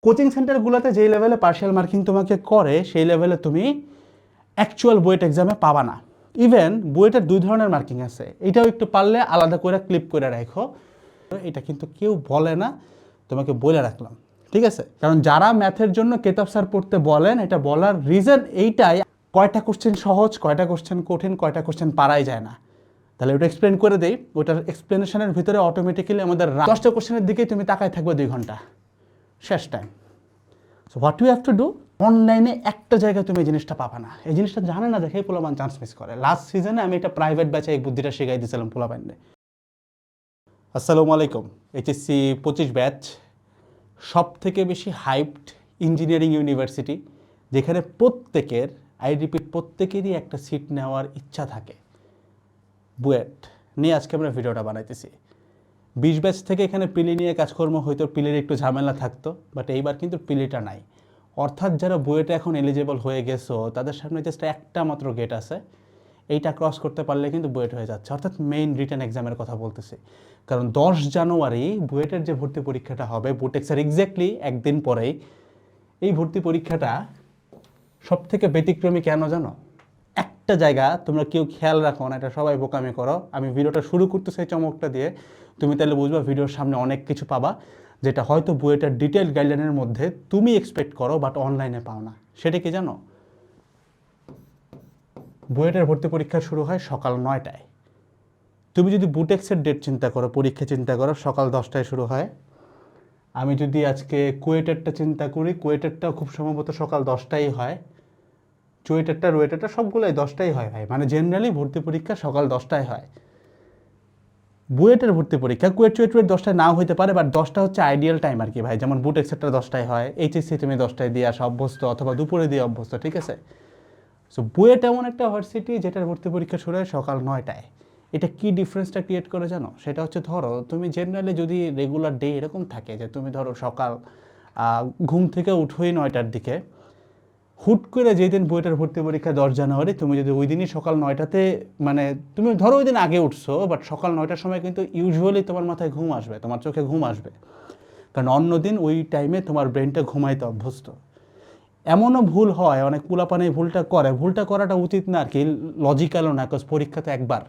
Coaching সেন্টারগুলোতে যেই লেভেলে partial marking তোমাকে করে সেই লেভেলে তুমি অ্যাকচুয়াল বুয়েট এক্সামে পাবা না। ইভেন বুয়েটের 2 ধরনের মার্কিং আছে, এটাও একটু পারলে আলাদা করে ক্লিপ করে রাখো। এটা কিন্তু কেউ বলে না, তোমাকে বলে রাখলাম, ঠিক আছে? কারণ যারা ম্যাথের জন্য কেতাব স্যার পড়তে বলেন, এটা বলার রিজন এইটাই, কয়টা কোশ্চেন সহজ, কয়টা কোশ্চেন কঠিন, কয়টা কোশ্চেন পারাই যায় না। তাহলে ওটা এক্সপ্লেন করে দেই, ওটার এক্সপ্লেনেশনের ভিতরে অটোমেটিক্যালি আমাদের 10টা কোশ্চেনের দিকেই তুমি তাকায় থাকবে 2 ঘন্টা, শেষ time. So what you have to do, অনলাইনে একটা জায়গায় তুমি এই জিনিসটা পাবা না। এই জিনিসটা জানে না দেখেই পোলাপান চান্স মিস করে। লাস্ট সিজনে আমি একটা প্রাইভেট ব্যাচে এই বুদ্ধিটা শিখাই দিয়েছিলাম পোলাপানরে। আসসালামু আলাইকুম। এইচএসসি 25 ব্যাচ, সব থেকে বেশি হাইপড ইঞ্জিনিয়ারিং ইউনিভার্সিটি, যেখানে প্রত্যেকের, আই রিপিট, প্রত্যেকেরই একটা সিট নেওয়ার ইচ্ছা থাকে। বুয়েট নিয়ে আজকে আমরা ভিডিওটা বানাইতেছি। 20 ব্যাচ থেকে এখানে পিলি নিয়ে কাজকর্ম হয়তো পিলির একটু ঝামেলা থাকতো, বাট এইবার কিন্তু পিলিটা নাই। অর্থাৎ যারা বুয়েটে এখন এলিজিবল হয়ে গেছো তাদের সামনে জাস্ট একটা মাত্র গেট আছে, এইটা ক্রস করতে পারলে কিন্তু বুয়েট হয়ে যাচ্ছে। অর্থাৎ মেইন রিটেন এক্সামের কথা বলতেছি। কারণ 10 জানুয়ারি বুয়েটের যে ভর্তি পরীক্ষাটা হবে, বুটেক্সের এক্স্যাক্টলি একদিন পরেই এই ভর্তি পরীক্ষাটা সব থেকে ব্যতিক্রমী কেন জানো? একটা জায়গা তোমরা কেউ খেয়াল রাখো না, এটা সবাই বোকামি করো। আমি ভিডিওটা শুরু করতে চাই চমকটা দিয়ে, তুমি তাহলে বুঝবা ভিডিওর সামনে অনেক কিছু পাবা যেটা হয়তো বুয়েটের ডিটেল গাইডলাইনের মধ্যে তুমি এক্সপেক্ট করো বাট অনলাইনে পাও না। সেটা কি জানো? বুয়েটের ভর্তি পরীক্ষা শুরু হয় সকাল 9টায়। তুমি যদি বুটেক্সের ডেট চিন্তা করো, পরীক্ষা চিন্তা করো, সকাল 10টায় শুরু হয়। আমি যদি আজকে কুয়েটেরটা চিন্তা করি, কুয়েটেরটাও খুব সম্ভবত সকাল 10টায় হয়। চুয়েটেরটা, রুয়েটেরটা সবগুলোই 10টায় হয় ভাই। মানে জেনারেলি ভর্তি পরীক্ষা সকাল 10টায় হয়। বুয়েটের ভর্তি পরীক্ষা কুয়েট চুয়েট 10টায় নাও হইতে পারে, বাট 10টা হচ্ছে আইডিয়াল টাইম আর কি ভাই। যেমন বুটেক্সেরটা 10টায় হয়, এইচএসসি তুমি 10টায় দিয়ে আসা অভ্যস্ত, অথবা দুপুরে দিয়ে অভ্যস্ত, ঠিক আছে? সো বুয়েট এমন একটা ভার্সিটি যেটার ভর্তি পরীক্ষা শুরু হয় সকাল 9টায়। এটা কি ডিফারেন্সটা ক্রিয়েট করে জানো? সেটা হচ্ছে, ধরো তুমি জেনারেলি যদি রেগুলার ডে এরকম থাকে যে তুমি ধরো সকাল ঘুম থেকে উঠোই 9টার দিকে, হুট করে যেদিন বুয়েটের ভর্তি পরীক্ষা 10 জানুয়ারি, তুমি যদি ওই দিনই সকাল 9টাতে, মানে তুমি ধরো ওই দিন আগে উঠছো, বাট সকাল 9টার সময় কিন্তু ইউজুয়ালি তোমার মাথায় ঘুম আসবে, তোমার চোখে ঘুম আসবে। কারণ অন্যদিন ওই টাইমে তোমার ব্রেনটা ঘুমাইতে অভ্যস্ত। এমনও ভুল হয়, অনেক পোলাপান এই ভুলটা করে। ভুলটা করাটা উচিত না আর কি, লজিক্যালও না, বিকজ পরীক্ষা তো একবার।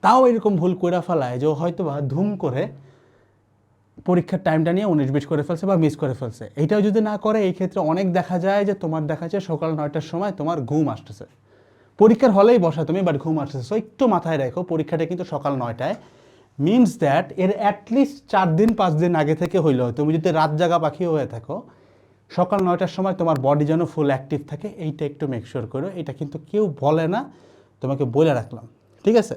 তাও এরকম ভুল করে ফেলায় যে হয়তো বা ধুম করে পরীক্ষার টাইমটা নিয়ে 19-20 করে ফেলছে বা মিস করে ফেলছে। এইটাও যদি না করে, এই ক্ষেত্রে অনেক দেখা যায় যে তোমার দেখা যায় সকাল 9টার সময় তোমার ঘুম আসতেছে, পরীক্ষার হলেই বসা তুমি, বাট ঘুম আসতেছে। সো একটু মাথায় রাখো, পরীক্ষাটা কিন্তু সকাল 9টায়। মিনস দ্যাট এর অ্যাটলিস্ট 4 দিন 5 দিন আগে থেকে হইলেও, তুমি যদি রাত জাগা পাখি হয়ে থাকো, সকাল 9টার সময় তোমার বডি যেন ফুল অ্যাক্টিভ থাকে, এইটা একটু মেকশিওর করো। এটা কিন্তু কেউ বলে না, তোমাকে বলে রাখলাম, ঠিক আছে?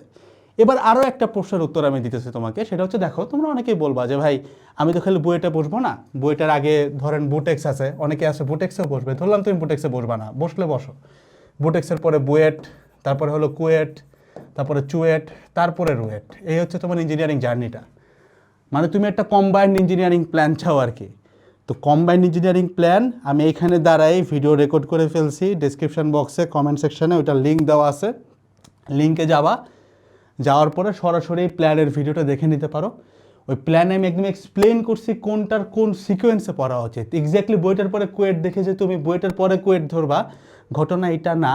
এবার আরও একটা প্রশ্নের উত্তর আমি দিতেছি তোমাকে। সেটা হচ্ছে, দেখো তোমরা অনেকেই বলবা যে ভাই আমি তো খালি বুয়েটে বসবো না, বুয়েটের আগে ধরেন বুটেক্স আছে, অনেকে আছে বুটেক্সেও বসবে। ধরলাম তুমি বুটেক্সে বসবা না, বসলে বসো। বুটেক্সের পরে বুয়েট, তারপরে হলো কুয়েট, তারপরে চুয়েট, তারপরে রুয়েট। এই হচ্ছে তোমার ইঞ্জিনিয়ারিং জার্নিটা। মানে তুমি একটা কম্বাইন্ড ইঞ্জিনিয়ারিং প্ল্যান চাও আর কি। তো কম্বাইন্ড ইঞ্জিনিয়ারিং প্ল্যান আমি এইখানে দাঁড়াই ভিডিও রেকর্ড করে ফেলছি, ডিসক্রিপশন বক্সে কমেন্ট সেকশনে ওইটার লিঙ্ক দেওয়া আছে, লিঙ্কে যাওয়া, যাওয়ার পরে সরাসরি প্ল্যানের ভিডিওটা দেখে নিতে পারো। ওই প্ল্যানে আমি একদম এক্সপ্লেন করছি কোনটার কোন সিকোয়েন্সে পড়া উচিত। এক্স্যাক্টলি বুয়েটের পরে কুয়েট দেখে যে তুমি বুয়েটের পরে কুয়েট ধরবা, ঘটনা এটা না।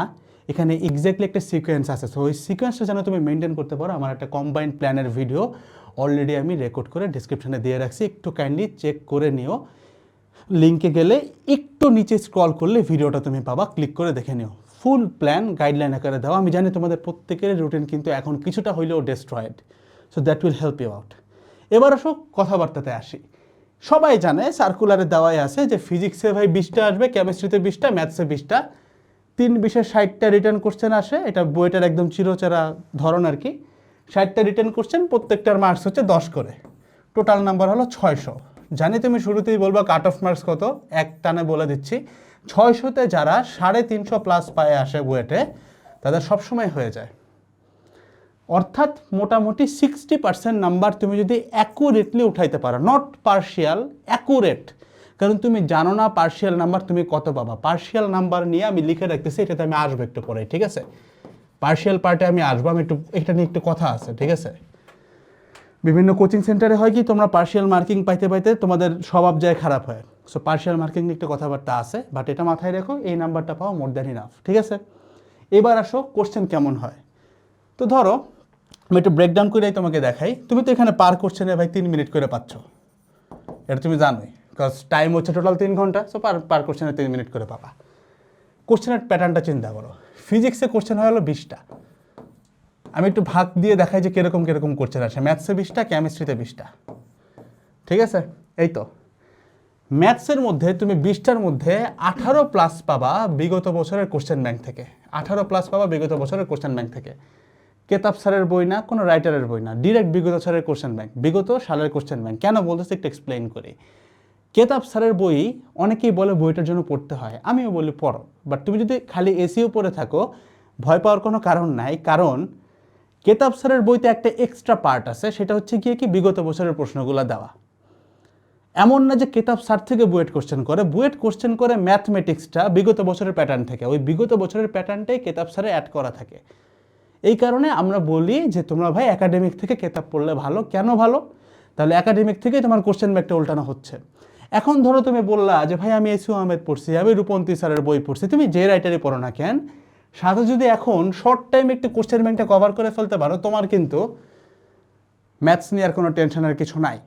এখানে এক্স্যাক্টলি একটা সিকোয়েন্স আছে। সো ওই সিকোয়েন্সটা যেন তুমি মেনটেন করতে পারো, আমার একটা কম্বাইন্ড প্ল্যানের ভিডিও অলরেডি আমি রেকর্ড করে ডিসক্রিপশনে দিয়ে রাখছি, একটু কাইন্ডলি চেক করে নিও। লিঙ্কে গেলে একটু নিচে স্ক্রল করলে ভিডিওটা তুমি পাবা, ক্লিক করে দেখে নিও। ফুল প্ল্যান গাইডলাইন আকারে দেওয়া। আমি জানি তোমাদের প্রত্যেকের রুটিন কিন্তু এখন কিছুটা হইলেও destroyed, so that will help you out. এবার আসো কথাবার্তাতে আসি। সবাই জানে সার্কুলারে দেওয়াই আছে যে ফিজিক্সে ভাই 20টা আসবে, কেমিস্ট্রিতে 20টা, ম্যাথসে 20টা, 3 বিষয়ে 60টা রিটার্ন কোশ্চেন আসে। এটা বুয়েটের একদম চিরচেরা ধরন আর কি। 60টা রিটার্ন কোশ্চেন, প্রত্যেকটার মার্কস হচ্ছে 10 করে, টোটাল নাম্বার হলো 600। জানি তুমি শুরুতেই বলবা কাট অফ মার্কস কত, এক টানে বলে দিচ্ছি। 600তে যারা 350+ পায়ে আসে বুয়েটে, তাদের সবসময় হয়ে যায়। অর্থাৎ মোটামুটি 60% নাম্বার তুমি যদি অ্যাকুরেটলি উঠাইতে পারো, নট পার্শিয়াল, অ্যাকুরেট। কারণ তুমি জানো না পার্শিয়াল নাম্বার তুমি কত পাবা। পার্শিয়াল নাম্বার নিয়ে আমি লিখে রাখতেছি, এটাতে আমি আসবো একটু পরে, ঠিক আছে? পার্শিয়াল পার্টে আমি আসবো, আমি একটু এটা নিয়ে একটু কথা আছে, ঠিক আছে? বিভিন্ন কোচিং সেন্টারে হয় কি, তোমরা পার্শিয়াল মার্কিং পাইতে পাইতে তোমাদের স্বভাব যায় খারাপ হয়। সো পার্শিয়াল মার্কিং নিয়ে একটা কথাবার্তা আছে, বাট এটা মাথায় রেখো, এই নাম্বারটা পাওয়া মোর দ্যান ইনাফ, ঠিক আছে? এবার আসো কোশ্চেন কেমন হয়। তো ধরো আমি একটু ব্রেকডাউন করেই তোমাকে দেখাই। তুমি তো এখানে পার কোশ্চেনে ভাই 3 মিনিট করে পাচ্ছ, এটা তুমি জানোই, বিকজ টাইম হচ্ছে টোটাল 3 ঘন্টা। সো পার কোশ্চেনে 3 মিনিট করে পাবা। কোশ্চেনের প্যাটার্নটা চিন্তা করো, ফিজিক্সে কোশ্চেন হলো 20টা, আমি একটু ভাগ দিয়ে দেখাই যে কিরকম কিরকম কোশ্চেন আসে। ম্যাথসে 20টা, কেমিস্ট্রিতে 20টা, ঠিক আছে? এই তো ম্যাথসের মধ্যে তুমি 20টার মধ্যে 18+ পাবা বিগত বছরের কোশ্চেন ব্যাংক থেকে। 18+ পাবা বিগত বছরের কোশ্চেন ব্যাংক থেকে। কেতাব স্যারের বই না, কোনো রাইটারের বই না, ডিরেক্ট বিগত স্যারের কোশ্চেন ব্যাংক, বিগত সালের কোশ্চেন ব্যাংক। কেন বলতেছি একটু এক্সপ্লেইন করি। কেতাব স্যারের বই অনেকেই বলে বইটার জন্য পড়তে হয়, আমিও বলি পড়ো, বাট তুমি যদি খালি এসিও পড়ে থাকো ভয় পাওয়ার কোনো কারণ নাই। কারণ কেতাব স্যারের বইতে একটা এক্সট্রা পার্ট আছে, সেটা হচ্ছে গিয়ে কি বিগত বছরের প্রশ্নগুলো দেওয়া। এমন না যে কেতাব স্যার থেকে বুয়েট কোশ্চেন করে ম্যাথমেটিক্সটা বিগত বছরের প্যাটার্ন থেকে, ওই বিগত বছরের প্যাটার্নটাই কেতাব স্যারে অ্যাড করা থাকে। এই কারণে আমরা বলি যে তোমরা ভাই একাডেমিক থেকে কেতাব পড়লে ভালো। কেন ভালো? তাহলে একাডেমিক থেকেই তোমার কোশ্চেন ব্যাগটা উল্টানো হচ্ছে। এখন ধরো তুমি বললা যে ভাই আমি এসিউ আহমেদ পড়ছি, আমি রূপন্তী স্যারের বই পড়ছি, তুমি যে রাইটারই পড়ো না কেন, সাথে যদি এখন শর্ট টাইম একটু কোশ্চেন ব্যাংকটা কভার করে ফেলতে পারো, তোমার কিন্তু ম্যাথস নিয়ে আর কোনো টেনশনের কিছু নাই।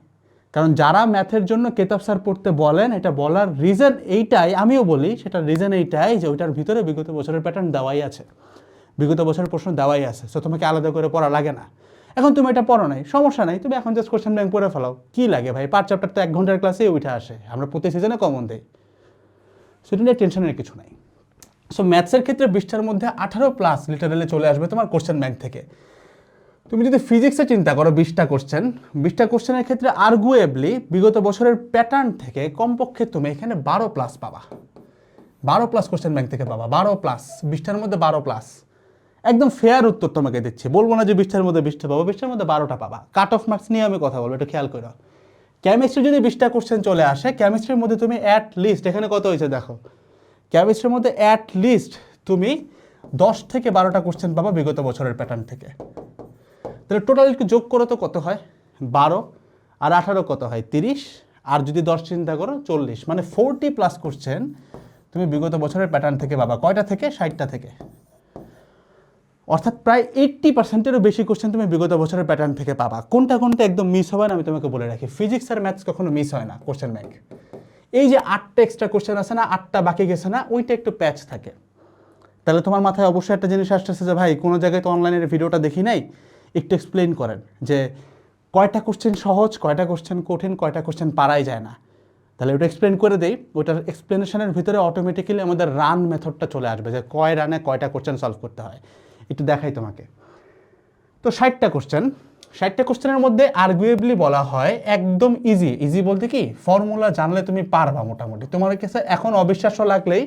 কারণ যারা ম্যাথের জন্য কেতাব স্যার পড়তে বলেন, এটা বলার রিজন এইটাই, আমিও বলি সেটা রিজন এইটাই যে ওইটার ভিতরে বিগত বছরের প্যাটার্ন দেওয়াই আছে, বিগত বছরের প্রশ্ন দেওয়াই আছে। সো তোমাকে আলাদা করে পড়া লাগে না। এখন তুমি এটা পড়ো নাই, সমস্যা নাই, তুমি এখন জাস্ট কোশ্চেন ব্যাংক পড়ে ফেলাও, কি লাগে ভাই? 5 চ্যাপ্টার তো 1 ঘন্টার ক্লাসে উঠে আসে, আমরা প্রতি সিজনে কমন দেই, সেটা নিয়ে টেনশনের কিছু নাই। সো ম্যাথসের ক্ষেত্রে 20টার মধ্যে 18+ লিটারালি চলে আসবে তোমার কোশ্চেন ব্যাংক থেকে। তুমি যদি ফিজিক্সে চিন্তা করো 20টা কোশ্চেনের ক্ষেত্রে আর্গুয়েবলি বিগত বছরের প্যাটার্ন থেকে কমপক্ষে তুমি এখানে 12+ পাবা। 12+ কোশ্চেন ব্যাংক থেকে পাবা, 12+, 20টার মধ্যে 12+। একদম ফেয়ার উত্তর তোমাকে দিচ্ছি, বলবো না যে 20টার মধ্যে 20টা পাবো, 20টার মধ্যে 12টা পাবা। কাট অফ মার্কস নিয়ে আমি কথা বলবো, একটু খেয়াল করো। কেমিস্ট্রি যদি 20টা কোশ্চেন চলে আসে, কেমিস্ট্রির মধ্যে তুমি অ্যাট লিস্ট, এখানে কত হয়েছে দেখো, কেমিস্ট্রির মধ্যে অ্যাট লিস্ট তুমি 10 থেকে 12টা কোশ্চেন পাবা বিগত বছরের প্যাটার্ন থেকে। তাহলে টোটাল একটু যোগ করো তো কত হয়, 12 আর 18 কত হয় 30, আর যদি 10 চিন্তা করো 40, মানে 40+ কোশ্চেন তুমি বিগত বছরের প্যাটার্ন থেকে পাবা। কয়টা থেকে? 60টা থেকে। অর্থাৎ প্রায় 80%-এরও বেশি কোশ্চেন তুমি বিগত বছরের প্যাটার্ন থেকে পাবা। কোনটা কোনটা একদম মিস হবে না আমি তোমাকে বলে রাখি, ফিজিক্স আর ম্যাথস কখনো মিস হয় না কোশ্চেন ব্যাংক। এই যে 8টা এক্সট্রা কোশ্চেন আছে না, 8টা বাকি গেছে না, ওইটা একটু প্যাচ থাকে। তাহলে তোমার মাথায় অবশ্যই একটা জিনিস আসতেছে যে ভাই কোনো জায়গায় তো অনলাইনের ভিডিওটা দেখি নাই, একটু এক্সপ্লেন করেন যে কয়টা কোশ্চেন সহজ, কয়টা কোশ্চেন কঠিন, কয়টা কোশ্চেন পারাই যায় না। তাহলে ওটা এক্সপ্লেন করে দেই, ওটার এক্সপ্লেনেশনের ভিতরে অটোমেটিক্যালি আমাদের রান মেথডটা চলে আসবে যে কয় রানে কয়টা কোশ্চেন সলভ করতে হয়। একটু দেখাই তোমাকে। তো 60টা কোশ্চেনের মধ্যে আর্গুয়েবলি বলা হয় একদম ইজি বলতে কি, ফর্মুলা জানলে তুমি পারবা মোটামুটি। তোমার কাছে এখন অবিশ্বাস্য লাগলেই,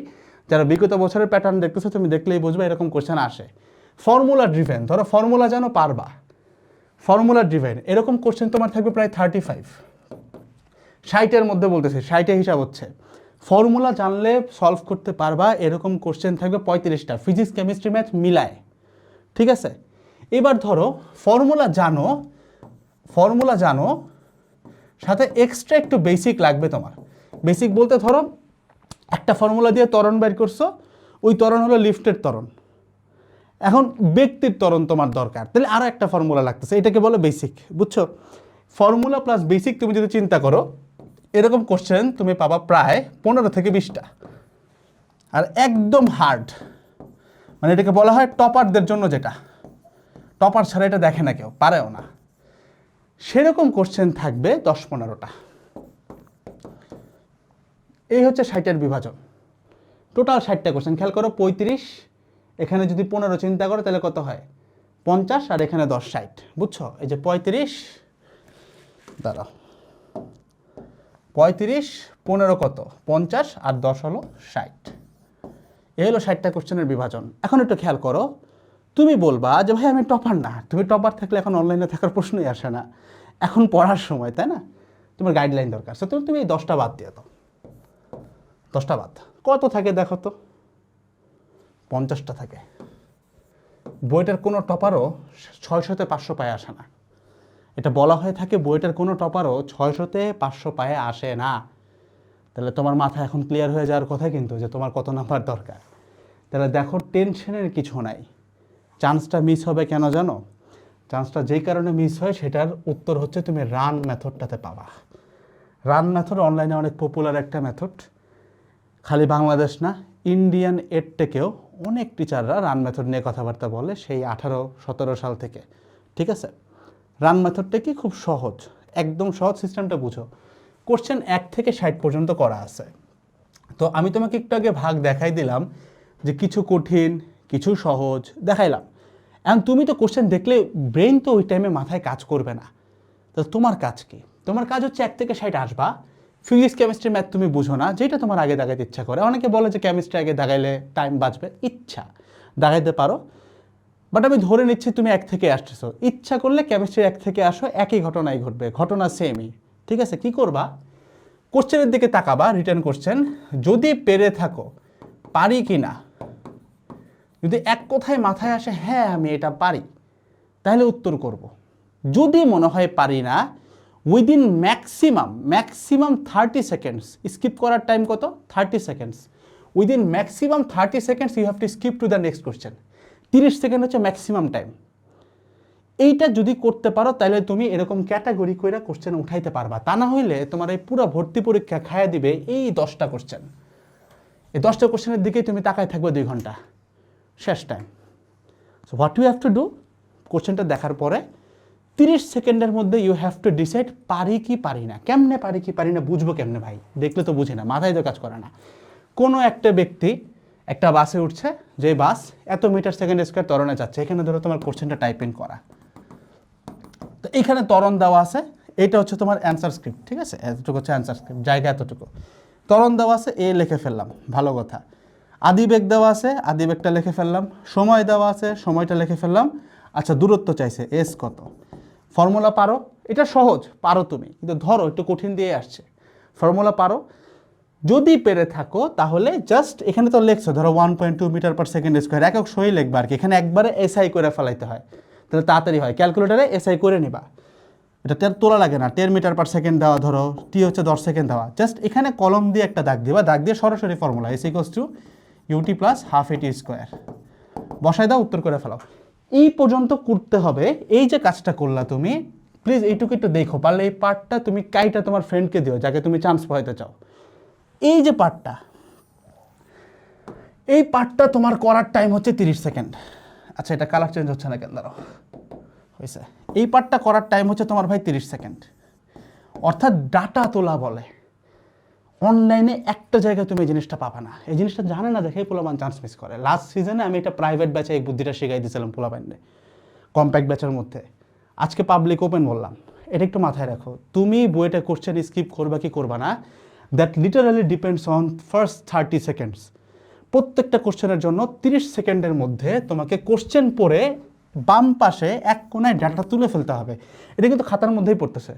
যারা বিগত বছরের প্যাটার্ন দেখতেছো তুমি দেখলেই বুঝবে এরকম কোশ্চেন আসে। ফর্মুলা ড্রিভেন, ধরো ফর্মুলা জানো পারবা, ফর্মুলা ড্রিভেন এরকম কোশ্চেন তোমার থাকবে প্রায় 35। 60-এর মধ্যে বলতেছি, 60-এ হিসাব হচ্ছে ফর্মুলা জানলে সলভ করতে পারবা এরকম কোশ্চেন থাকবে 35টা, ফিজিক্স কেমিস্ট্রি ম্যাথ মিলায়, ঠিক আছে? এবার ধরো ফর্মুলা জানো সাথে এক্সট্রা একটু বেসিক লাগবে তোমার। বেসিক বলতে ধরো একটা ফর্মুলা দিয়ে ত্বরণ বের করছো, ওই ত্বরণ হলো লিফটের ত্বরণ, এখন ব্যক্তির ত্বরণ তোমার দরকার, তাহলে আরও একটা ফর্মুলা লাগতেছে, এটাকে বলে বেসিক, বুঝছো? ফর্মুলা প্লাস বেসিক তুমি যদি চিন্তা করো, এরকম কোশ্চেন তুমি পাবা প্রায় 15 থেকে 20টা। আর একদম হার্ড, মানে এটাকে বলা হয় টপারদের জন্য, যেটা টপার ছাড়া এটা দেখে না কেউ, পারেও না, সেরকম কোশ্চেন থাকবে 10-15টা। এই হচ্ছে 60-এর বিভাজন, টোটাল 60টা কোশ্চেন। খেয়াল করো 35, এখানে যদি 15 চিন্তা করো তাহলে কত হয় 50, আর এখানে 10, 60, বুঝছো? এই যে 35, দাঁড়াও, 35, 15 কত 50, আর 10 হলো 60। এই হলো 60টা কোশ্চেনের বিভাজন। এখন একটু খেয়াল করো, তুমি বলবা যে ভাই আমি টপার না, তুমি টপার থাকলে এখন অনলাইনে থাকার প্রশ্নই আসে না, এখন পড়ার সময়, তাই না? তোমার গাইডলাইন দরকার, তো তুমি এই 10টা বাদ দিয়ে দাও, 10টা বাদ, কত থাকে দেখো তো, 50টা থাকে। বইটার কোনো টপারও 600-তে 500 পায়ে আসে না, এটা বলা হয়ে থাকে বইটার কোনো টপারও 600-তে 500 পায়ে আসে না। তাহলে তোমার মাথা এখন ক্লিয়ার হয়ে যাওয়ার কথা কিন্তু যে তোমার কত নাম্বার দরকার। তাহলে দেখো টেনশনের কিছু নাই। চান্সটা মিস হবে কেন জানো? চান্সটা যেই কারণে মিস হয় সেটার উত্তর হচ্ছে তুমি রান মেথডটাতে পাবা। রান মেথড অনলাইনে অনেক পপুলার একটা মেথড। খালি বাংলাদেশ না, ইন্ডিয়ান এড থেকেও অনেক টিচাররা রান মেথড নিয়ে কথাবার্তা বলে সেই 18-17 সাল থেকে। ঠিক আছে, রান মেথডটা কি খুব সহজ, একদম সহজ। সিস্টেমটা বুঝো। কোশ্চেন 1 থেকে 60 পর্যন্ত করা আছে। তো আমি তোমাকে একটু আগে ভাগ দেখাই দিলাম যে কিছু কঠিন কিছু সহজ দেখাইলাম। এখন তুমি তো কোশ্চেন দেখলে ব্রেন তো ওই টাইমে মাথায় কাজ করবে না। তো তোমার কাজ কি? তোমার কাজ হচ্ছে 1 থেকে 60 আসবা। ফিজিক্স কেমিস্ট্রি ম্যাথ তুমি বুঝো না, যেটা তোমার আগে দাগাইতে ইচ্ছা করে। অনেকে বলে যে কেমিস্ট্রি আগে দাগাইলে টাইম বাঁচবে, ইচ্ছা দাগাইতে পারো। বাট আমি ধরে নিচ্ছি তুমি 1 থেকে আসতেছো, ইচ্ছা করলে কেমিস্ট্রি 1 থেকে আসো, একই ঘটনাই ঘটবে, ঘটনা সেমই। ঠিক আছে, কি করবা? কোশ্চেনের দিকে তাকাবা, রিটার্ন কোশ্চেন, যদি পেরে থাকো পারি কি না, যদি এক কথায় মাথায় আসে হ্যাঁ আমি এটা পারি, তাহলে উত্তর করব। যদি মনে হয় পারি না, উইদিন ম্যাক্সিমাম 30 সেকেন্ডস, স্কিপ করার টাইম কত? 30 seconds. Within maximum 30 seconds you have to skip to the next question. 30 second হচ্ছে ম্যাক্সিমাম টাইম। এইটা যদি করতে পারো তাহলে তুমি এরকম ক্যাটাগরি করে কোশ্চেন উঠাইতে পারবা। তা না হইলে তোমার এই পুরো ভর্তি পরীক্ষা খাইয়া দিবে এই 10টা কোশ্চেন। এই 10টা কোশ্চেনের দিকেই তুমি তাকায় থাকবে 2 ঘন্টা, শেষ time. So what you have to do, কোশ্চেনটা দেখার পরে 30 সেকেন্ডের মধ্যে ইউ হ্যাভ টু ডিসাইড পারি কি পারি না। কেমনে পারি কি পারি না বুঝবো কেমনে ভাই? দেখলে তো বুঝি না, মাথায় তো কাজ করে না। কোনো একটা ব্যক্তি একটা বাসে উঠছে, যে বাস এত মিটার সেকেন্ড স্কোয়ার ত্বরণে যাচ্ছে, এখানে ধরো তোমার কোশ্চেনটা টাইপ ইন করা। তো এখানে ত্বরণ দেওয়া আছে, এটা হচ্ছে তোমার অ্যান্সার স্ক্রিপ্ট। ঠিক আছে, এতটুকু হচ্ছে অ্যান্সার স্ক্রিপ্ট, জায়গা এতটুকু। ত্বরণ দেওয়া আছে, এ লিখে ফেললাম, ভালো কথা। আদিবেগ দেওয়া আছে, আদিবেগটা লিখে ফেললাম। সময় দেওয়া আছে, সময়টা লিখে ফেললাম। আচ্ছা, দূরত্ব চাইছে, এস কত। ফর্মুলা পারো, এটা সহজ, পারো তুমি, কিন্তু ধরো একটু কঠিন দিয়ে আসছে। ফর্মুলা পারো, যদি পেরে থাকো তাহলে জাস্ট এখানে তো লেখছো ধরো 1.2 মিটার পার সেকেন্ড স্কোয়ার, একক সই লিখবা আর কি। এখানে একবারে এসআই করে ফেলাইতে হয়, তাহলে তাড়াতাড়ি হয়। ক্যালকুলেটারে এসআই করে নিবা, এটা তোলা লাগে না। 10 মিটার পার সেকেন্ড দেওয়া, ধরো টি হচ্ছে 10 সেকেন্ড দেওয়া, জাস্ট এখানে কলম দিয়ে একটা দাগ দিবা, দাগ দিয়ে সরাসরি formula S equals to U T plus half A T square বসাই দাও, উত্তর করে ফেলাও। এই পর্যন্ত করতে হবে। এই যে কাজটা করলা তুমি, প্লিজ এইটুকু একটু দেখো, পারলে এই পার্টটা তুমি কাইটা তোমার ফ্রেন্ডকে দিও যাকে তুমি চান্স পাইতে চাও। এই যে পার্টটা, এই পার্টটা তোমার করার টাইম হচ্ছে 30 সেকেন্ড। আচ্ছা, এটা কালার চেঞ্জ হচ্ছে না কেন? দাঁড়াও, হয়েছে। এই পার্টটা করার টাইম হচ্ছে তোমার ভাই 30 সেকেন্ড। অর্থাৎ ডাটা তোলা বলে, অনলাইনে একটা জায়গায় তুমি এই জিনিসটা পাবা না। এই জিনিসটা জানে না দেখেই পোলাপান চান্স মিস করে। লাস্ট সিজনে আমি এটা প্রাইভেট ব্যাচে এই বুদ্ধিটা শিখাই দিয়েছিলাম পোলাপানরে, কম্প্যাক্ট ব্যাচের মধ্যে। আজকে পাবলিক ওপেন বললাম। এটা একটু মাথায় রাখো, তুমি বইটা কোশ্চেন স্কিপ করবা কি করবা না, that literally depends on first 30 seconds. প্রত্যেকটা কোশ্চেনের জন্য 30 সেকেন্ডের মধ্যে তোমাকে কোশ্চেন পড়ে বাম পাশে এক কোণায় ডাটা তুলে ফেলতে হবে। এটা কিন্তু খাতার মধ্যেই পড়তেছে।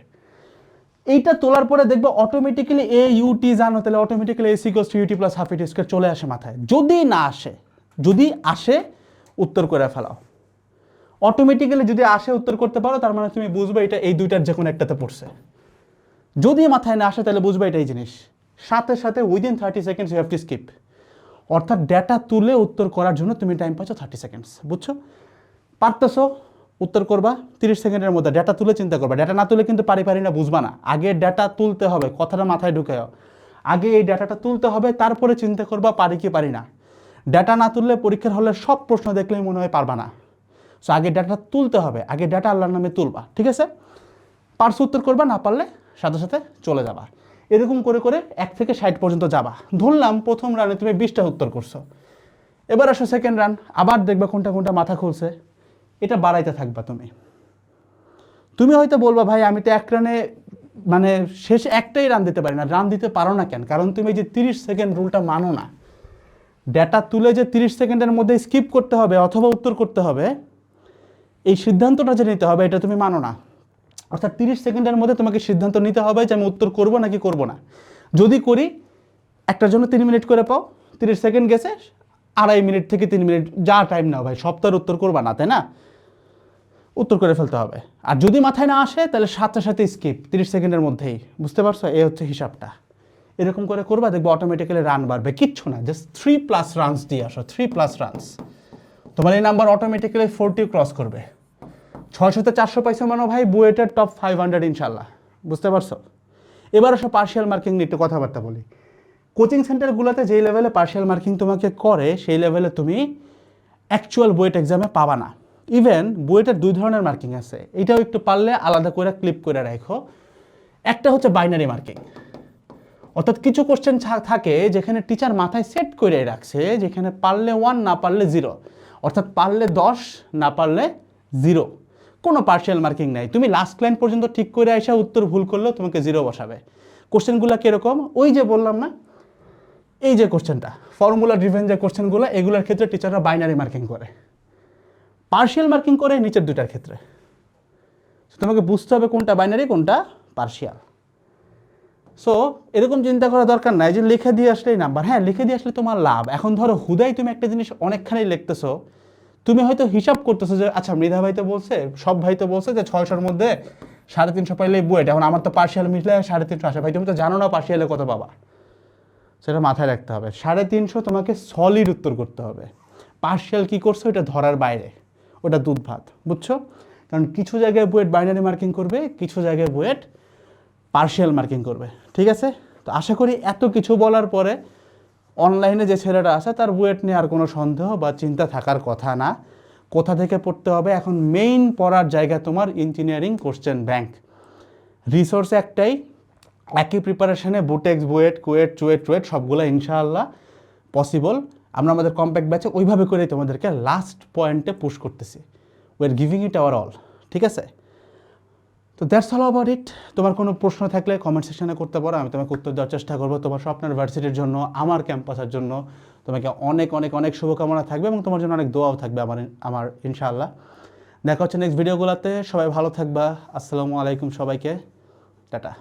এইটা তোলার পরে দেখবে অটোমেটিক্যালি এ ইউটি জানো, তাহলে automatically S equals to U T plus half A T square চলে আসে মাথায়। যদি না আসে, যদি আসে উত্তর করে ফেলাও। অটোমেটিক্যালি যদি আসে উত্তর করতে পারো, তার মানে তুমি বুঝবে এটা এই দুইটার যে কোনো একটাতে পড়ছে। যদি মাথায় না আসে তাহলে বুঝবে এটাই জিনিস। সাথে সাথে within 30 seconds you have to skip. অর্থাৎ ডেটা তুলে উত্তর করার জন্য তুমি টাইম পাচ্ছ 30 সেকেন্ডস। বুঝছো? পারতেছো, উত্তর করবা 30 সেকেন্ডের মধ্যে। ডেটা তুলে চিন্তা করবা, ডেটা না তুলে কিন্তু পারি না বুঝবা না। আগে ডেটা তুলতে হবে, কথাটা মাথায় ঢুকাও। আগে এই ডেটাটা তুলতে হবে, তারপরে চিন্তা করবা পারি কি পারি না। ডেটা না তুললে পরীক্ষার হলে সব প্রশ্ন দেখলেই মনে হয় পারবা না। সো আগে ডেটা তুলতে হবে, আগে ডেটা আল্লাহর নামে তুলবা। ঠিক আছে, পারছো উত্তর করবা, না পারলে সাথে সাথে চলে যাবা। এরকম করে করে 1 থেকে 60 পর্যন্ত যাবা। ধরলাম প্রথম রানে তুমি 20টা উত্তর করছো, এবার আসো সেকেন্ড রান, আবার দেখবা কোনটা কোনটা মাথা খুলছে। এটা বাড়াইতে থাকবা তুমি। তুমি হয়তো বলবা ভাই আমি তো 1 রানে মানে শেষে একটাই রান দিতে পারি না। রান দিতে পারো না কেন? কারণ তুমি যে 30 সেকেন্ড রুলটা মানো না। ডেটা তুলে যে 30 সেকেন্ডের মধ্যে স্কিপ করতে হবে অথবা উত্তর করতে হবে, এই সিদ্ধান্তটা যে নিতে হবে এটা তুমি মানো না। অর্থাৎ 30 সেকেন্ডের মধ্যে তোমাকে সিদ্ধান্ত নিতে হবে যে আমি উত্তর করবো নাকি করবো না। যদি করি, একটার জন্য 3 মিনিট করে পাও, 30 সেকেন্ড গেছে, 2.5 মিনিট থেকে 3 মিনিট যা টাইম নাও ভাই, সপ্তাহের উত্তর করবা না, তাই না? উত্তর করে ফেলতে হবে। আর যদি মাথায় না আসে তাহলে সাথে সাথে স্কিপ 30 সেকেন্ডের মধ্যেই। বুঝতে পারছো? এই হচ্ছে হিসাবটা। এরকম করে করবা, দেখবে অটোমেটিক্যালি রান বাড়বে। কিচ্ছু না, জাস্ট 3+ রানস দিয়ে আসো, 3+ রানস, তোমার এই নাম্বার অটোমেটিক্যালি 40 ক্রস করবে। 600-তে 400 পাইছো মানে ভাই বুয়েটের টপ 500 ইনশাল্লাহ, বুঝতে পারছো? এবার আসো পার্শিয়াল মার্কিং নিয়ে একটু কথাবার্তা বলি। কোচিং সেন্টারগুলোতে যেই লেভেলে পার্শিয়াল মার্কিং তোমাকে করে, সেই লেভেলে তুমি অ্যাকচুয়াল বুয়েট এক্সামে পাবা না। ইভেন বুয়েটের 2 ধরনের মার্কিং আছে, এটাও একটু পারলে আলাদা করে ক্লিপ করে রাখো। একটা হচ্ছে বাইনারি মার্কিং, অর্থাৎ কিছু কোশ্চেন থাকে যেখানে টিচার মাথায় সেট করে রাখছে, যেখানে পারলে 1 না পারলে 0, অর্থাৎ পারলে 10 না পারলে 0, কোনো পার্শিয়াল মার্কিং নাই। তুমি লাস্ট লাইন পর্যন্ত ঠিক করে আসা, উত্তর ভুল করলেও তোমাকে 0 বসাবে। কোশ্চেনগুলো কীরকম? ওই যে বললাম না, এই যে কোশ্চেনটা ফর্মুলা ড্রিভেন যে কোশ্চেনগুলো, এগুলোর ক্ষেত্রে টিচাররা বাইনারি মার্কিং করে, পার্শিয়াল মার্কিং করে নিচের দুটার ক্ষেত্রে। তোমাকে বুঝতে হবে কোনটা বাইনারি কোনটা পার্শিয়াল। সো এরকম চিন্তা করা দরকার নাই যে লিখে দিয়ে আসলেই নাম্বার। হ্যাঁ, লিখে দিয়ে আসলে তোমার লাভ। এখন ধরো হুদাই তুমি একটা জিনিস অনেকখানি লিখতেছো, তুমি হয়তো হিসাব করতেছো যে আচ্ছা মৃধা ভাই তো বলছে, সব ভাই তো বলছে যে 600-র মধ্যে 350 পাইলেই বুয়েট, এখন আমার তো পার্শিয়াল মিশলে 350 আসে। ভাই তুমি তো জানো না পার্শিয়ালে কত পাবা, সেটা মাথায় রাখতে হবে। 350 তোমাকে সলিড উত্তর করতে হবে। পার্শিয়াল কী করছো এটা ধরার বাইরে, ওটা দুধ ভাত, বুঝছো? কারণ কিছু জায়গায় বুয়েট বাইনারি মার্কিং করবে, কিছু জায়গায় বুয়েট পার্শিয়াল মার্কিং করবে, ঠিক আছে? তো আশা করি এত কিছু বলার পরে অনলাইনে যে ছেলেটা আছে তার বুয়েট নিয়ে আর কোনো সন্দেহ বা চিন্তা থাকার কথা না। কোথা থেকে পড়তে হবে? এখন মেইন পড়ার জায়গা তোমার ইঞ্জিনিয়ারিং কোশ্চেন ব্যাংক। রিসোর্স একটাই, একই প্রিপারেশনে বুটেক্স, বুয়েট, কুয়েট, চুয়েট সবগুলো ইনশাআল্লাহ পসিবল। আমরা আমাদের কম্প্যাক্ট ব্যাচে ওইভাবে করেই তোমাদেরকে লাস্ট পয়েন্টে পুশ করতেছি। We are giving it hour all, ঠিক আছে? তো দ্যাটস অল অ্যাবাউট ইট। তোমার কোনো প্রশ্ন থাকলে কমেন্ট সেকশনে করতে পারো, আমি তোমাকে উত্তর দেওয়ার চেষ্টা করবো। তোমার স্বপ্নের ভার্সিটির জন্য, আমার ক্যাম্পাসের জন্য তোমাকে অনেক অনেক অনেক শুভকামনা থাকবে এবং তোমার জন্য অনেক দোয়াও থাকবে আমার ইনশাআল্লাহ। দেখা হচ্ছে নেক্সট ভিডিওগুলোতে। সবাই ভালো থাকবা। আসসালামু আলাইকুম সবাইকে, টাটা।